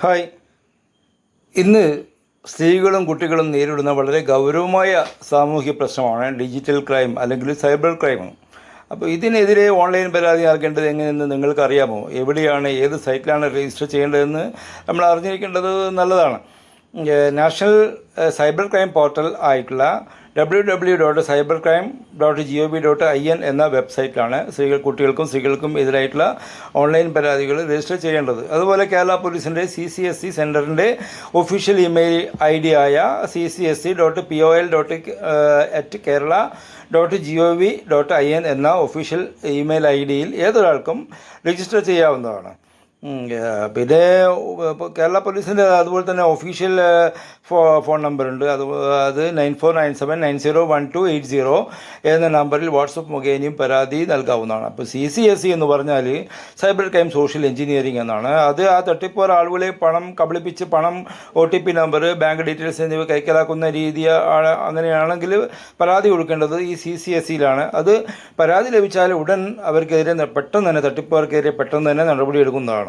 Hi. ഇന്ന് സ്ത്രീകളും കുട്ടികളും നേരിടുന്ന വളരെ ഗൗരവമായ സാമൂഹ്യ പ്രശ്നമാണ് ഡിജിറ്റൽ ക്രൈം അല്ലെങ്കിൽ സൈബർ ക്രൈം. അപ്പോൾ ഇതിനെതിരെ ഓൺലൈൻ പരാതി നൽകേണ്ടത് എങ്ങനെയെന്ന് നിങ്ങൾക്കറിയാമോ? എവിടെയാണ്, ഏത് സൈറ്റിലാണ് രജിസ്റ്റർ ചെയ്യേണ്ടതെന്ന് നമ്മൾ അറിഞ്ഞിരിക്കേണ്ടത് നല്ലതാണ്. നാഷണൽ സൈബർ ക്രൈം പോർട്ടൽ ആയിട്ടുള്ള www.cybercrime.gov.in എന്ന വെബ്സൈറ്റിലാണ് കുട്ടികൾക്കും സ്ത്രീകൾക്കും എതിരായിട്ടുള്ള ഓൺലൈൻ പരാതികൾ രജിസ്റ്റർ ചെയ്യേണ്ടത്. അതുപോലെ കേരള പോലീസിൻ്റെ CCSC സെൻറ്ററിൻ്റെ ഒഫീഷ്യൽ ഇമെയിൽ ID ആയ ccsc.pol@kerala.gov.in എന്ന ഒഫീഷ്യൽ ഇമെയിൽ IDയിൽ ഏതൊരാൾക്കും രജിസ്റ്റർ ചെയ്യാവുന്നതാണ്. പിന്നെ കേരള പോലീസിൻ്റെ അതുപോലെ തന്നെ ഒഫീഷ്യൽ ഫോൺ നമ്പറുണ്ട്. അത് 9497901280 എന്ന നമ്പറിൽ വാട്സപ്പ് മുഖേനയും പരാതി നൽകാവുന്നതാണ്. അപ്പോൾ CCSC എന്ന് പറഞ്ഞാൽ സൈബർ ക്രൈം സോഷ്യൽ എഞ്ചിനീയറിംഗ് എന്നാണ്. അത് ആ തട്ടിപ്പുകാർ ആളുകളെ പണം കബളിപ്പിച്ച് OTP നമ്പർ, ബാങ്ക് ഡീറ്റെയിൽസ് എന്നിവ കൈക്കലാക്കുന്ന രീതി അങ്ങനെയാണെങ്കിൽ പരാതി കൊടുക്കേണ്ടത് ഈ CCSCയിലാണ്. അത് പരാതി ലഭിച്ചാൽ ഉടൻ അവർക്കെതിരെ പെട്ടെന്ന് തന്നെ തട്ടിപ്പുകാർക്കെതിരെ പെട്ടെന്ന് തന്നെ നടപടിയെടുക്കുന്നതാണ്.